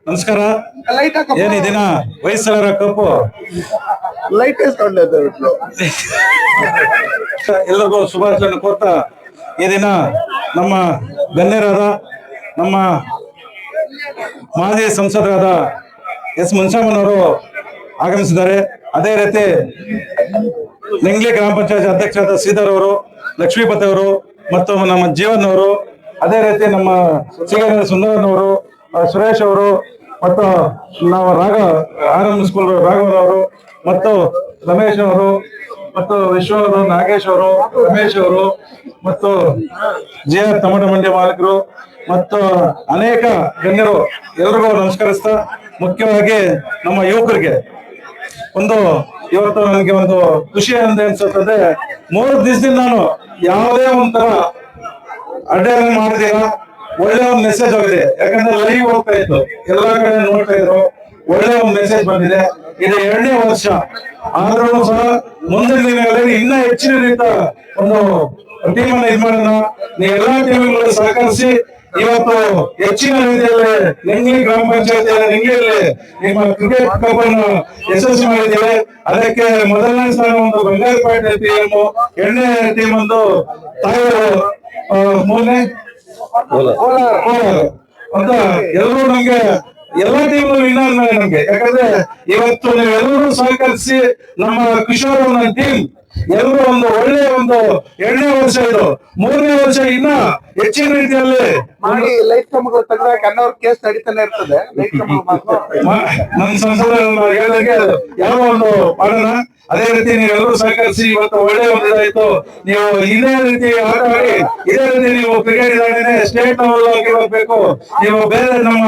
ನಮಸ್ಕಾರ. ಏನ್ ಈ ದಿನ ವಯಸ್ಸರ ಕಪ್ಪು ಲೈಟ್ ಎಲ್ಲರಿಗೂ ಶುಭಾಶಯ ಕೋರ್ತಾ ಈ ದಿನ ನಮ್ಮ ಗಣ್ಯರಾದ ನಮ್ಮ ಮಾಜಿ ಸಂಸದರಾದ ಎಸ್ ಮುನ್ಸಾಮನವರು ಆಗಮಿಸಿದ್ದಾರೆ. ಅದೇ ರೀತಿ ನಿಂಗ್ಲಿ ಗ್ರಾಮ ಪಂಚಾಯತ್ ಅಧ್ಯಕ್ಷರಾದ ಶ್ರೀಧರ್ ಅವರು, ಲಕ್ಷ್ಮೀಪತಿ ಅವರು ಮತ್ತು ನಮ್ಮ ಜೀವನ್ ಅವರು, ಅದೇ ರೀತಿ ನಮ್ಮ ಸುಂದರನವರು, ಸುರೇಶ್ ಅವರು ಮತ್ತು ನಾವು ಆನಂದ್ ಸ್ಕೂಲ್ ರಾಘವನ್ ಅವರು ಮತ್ತು ರಮೇಶ್ ಅವರು ಮತ್ತು ವಿಶ್ವ ಅವರು, ನಾಗೇಶ್ ಅವರು, ರಮೇಶ್ ಅವರು ಮತ್ತು JR ಟೊಮೆಟೊ ಮಂಡಿ ಮಾಲೀಕರು ಮತ್ತು ಅನೇಕ ಗಣ್ಯರು ಎಲ್ರಿಗೂ ನಮಸ್ಕರಿಸ್ತಾ, ಮುಖ್ಯವಾಗಿ ನಮ್ಮ ಯುವಕರಿಗೆ ಇವತ್ತು ನನಗೆ ಒಂದು ಖುಷಿ ಅಂತ ಅನ್ಸುತ್ತದೆ. 3 ದಿವಸದಿಂದ ನಾನು ಯಾವುದೇ ಒಂಥರ ಅಡ್ಡಾರ ಮಾಡಿದೀರ, ಒಳ್ಳೆ ಒಂದು ಮೆಸೇಜ್ ಹೋಗಿದೆ. ಯಾಕಂದ್ರೆ ಲೈವ್ ಹೋಗ್ತಾ ಇತ್ತು, ಎಲ್ಲಾ ಕಡೆ ನೋಡ್ತಾ ಇದ್ರು, ಒಳ್ಳೆ ಒಂದು ಮೆಸೇಜ್ ಬಂದಿದೆ. ಇದು 2ನೇ ವರ್ಷ ಆದ್ರೂ ಸಹ ಮುಂದಿನ ದಿನಗಳಲ್ಲಿ ಇನ್ನ ಹೆಚ್ಚಿನ ರೀತಿಯ ಒಂದು ಟೀಮ್ ಅನ್ನ ಮಾಡೋಣ. ನೀವು ಎಲ್ಲಾ ಟೀಮ್ಗಳು ಸಹಕರಿಸಿ ಇವತ್ತು ಹೆಚ್ಚಿನ ರೀತಿಯಲ್ಲಿ ನಿಂಗ್ಲಿ ಗ್ರಾಮ ಪಂಚಾಯತ್ ನಿಂಗ್ಲಿಯಲ್ಲಿ ನಿಮ್ಮ ಕ್ರಿಕೆಟ್ ಕಪ್ ಅನ್ನು ಯಶಸ್ವಿ ಮಾಡಿದ್ದೇವೆ. ಅದಕ್ಕೆ ಮೊದಲನೇ ಸ್ಥಾನ ಒಂದು ಬಂಗಾರಪೇಟೆ ಟೀಮ್, 2ನೇ ಟೀಮ್ ಒಂದು ತಾಯರು, 3ನೇ ಕೋಲಾರ ಅಂತ ಎಲ್ಲರೂ ನಮ್ಗೆ ಎಲ್ಲಾ ಟೀಮ್ ವಿನ್ನರ್ ನಮ್ಗೆ. ಯಾಕಂದ್ರೆ ಇವತ್ತು ನೀವೆಲ್ಲರೂ ಸಹಕರಿಸಿ ನಮ್ಮ ಕಿಶೋರ್ ಟೀಮ್ ಎಲ್ಲರೂ ಒಂದು ಒಳ್ಳೆ ಒಂದು 2ನೇ ವರ್ಷ ಇದು, 3ನೇ ವರ್ಷ ಇನ್ನ ಹೆಚ್ಚಿನ ರೀತಿಯಲ್ಲಿ ಮಾಡಿ ಲೈಟ್ ಕಂಬಗಳು ತೆಗೆದಾಗ ಅನ್ನೋರ್ ಕೇಸ್ ನಡೀತಾನೆ ಇರ್ತದೆ. ನಮ್ಮ ಸಂಸದ ಹೇಳಿದಾಗೆ ಯಾವ ಒಂದು ಮಾಡೋಣ. ಅದೇ ರೀತಿ ನೀವೆಲ್ಲರೂ ಸಹಕರಿಸಿ ಇವತ್ತು ಒಳ್ಳೆ ಒಂದು ಇದಾಯ್ತು. ನೀವು ಇದೇ ರೀತಿ ಆಟ ಆಡಿ, ಇದೇ ರೀತಿ ನೀವು ಕ್ರಿಕೆಟ್ ಇದಾಗೇನೆ ಸ್ಟೇಟ್ ಲೆವೆಲ್ ಆಗಿ ಹೋಗ್ಬೇಕು. ನೀವು ಬೇರೆ ನಮ್ಮ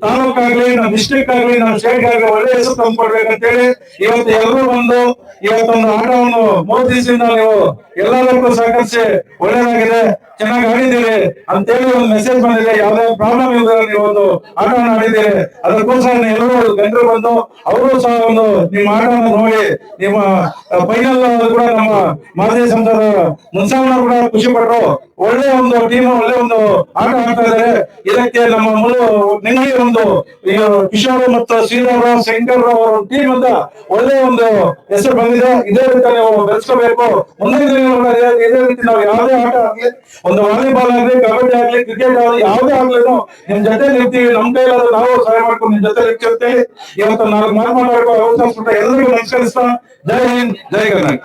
ತಾಲೂಕಾಗ್ಲಿ, ನಮ್ಮ ಡಿಸ್ಟ್ರಿಕ್ಟ್ ಆಗ್ಲಿ, ನಮ್ಮ ಸ್ಟೇಟ್ ಆಗ್ಲಿ ಒಳ್ಳೆ ಹೆಸರು ತಂದ್ಕೊಡ್ಬೇಕಂತೇಳಿ ಇವತ್ತು ಎಲ್ಲರೂ ಬಂದು ಇವತ್ತೊಂದು ಆಟವನ್ನು 3 ದಿವಸದಿಂದ ನೀವು ಎಲ್ಲರಿಗೂ ಸಹಕರಿಸಿ ಒಳ್ಳೆದಾಗಿದೆ, ಚೆನ್ನಾಗಿ ಆಡಿದ್ದೀರಿ ಅಂತೇಳಿ ಒಂದು ಮೆಸೇಜ್ ಬಂದಿದೆ. ಯಾವುದೇ ಪ್ರಾಬ್ಲಮ್ ಇಲ್ಲ, ನೀವು ಒಂದು ಆಟವನ್ನು ಆಡಿದ್ದೀರಿ. ಅದಕ್ಕೋಸ್ಕರ ಎಲ್ಲರೂ ಗಂಟರು ಬಂದು ಅವರು ಸಹ ಒಂದು ನಿಮ್ಮ ಆಟವನ್ನು ನೋಡಿ ನಿಮ್ಮ ಫೈನಲ್ ಕೂಡ ನಮ್ಮ ಮಾಜಿ ಸಂಸದ ಮುನ್ಸಾಮನವರು ಕೂಡ ಖುಷಿ ಪಟ್ಟರು. ಒಳ್ಳೆ ಒಂದು ಟೀಮ್, ಒಳ್ಳೆ ಒಂದು ಆಟ ಆಡ್ತಾ ಇದ್ದಾರೆ. ಇದಕ್ಕೆ ನಮ್ಮ ನಿಂಗ್ಲಿ ಒಂದು ಕಿಶೋರ್ ಮತ್ತು ಶ್ರೀಧರ್, ಶಂಕರ್ ಅವರ ಟೀಮ್ ಅಂತ ಒಳ್ಳೆ ಒಂದು ಹೆಸರು ಬಂದಿದೆ. ಇದೇ ರೀತಿ ನೀವು ಬೆಳೆಸ್ಕೋಬೇಕು. ಮುಂದಿನ ದಿನಗಳು ಇದೇ ರೀತಿ ನಾವು ಯಾವುದೇ ಆಟ ಆಗ್ಲಿ, ಒಂದು ವಾಲಿಬಾಲ್ ಆಗ್ಲಿ, ಕಬಡ್ಡಿ ಆಗ್ಲಿ, ಕ್ರಿಕೆಟ್ ಆಗ್ಲಿ, ಯಾವುದೇ ಆಗ್ಲಿ ನಿಮ್ ಜೊತೆ ನಿಲ್ತೀವಿ. ನಮ್ ಕೈಲಾದ್ರೆ ನಾವು ಸಹಾಯ ಮಾಡ್ಕೊಂಡು ನಿಮ್ ಜೊತೆ ನಿಲ್ತಿರ್ತೀವಿ. ಇವತ್ತು 4 ಮಾತು ಮಾತಾಡೋ ಅವಕಾಶ ಎಲ್ಲರಿಗೂ ನಮಸ್ಕರಿಸ್ತಾ, ಜೈ ಹಿಂದ್, ಜೈ ಕರ್ನಾಟಕ.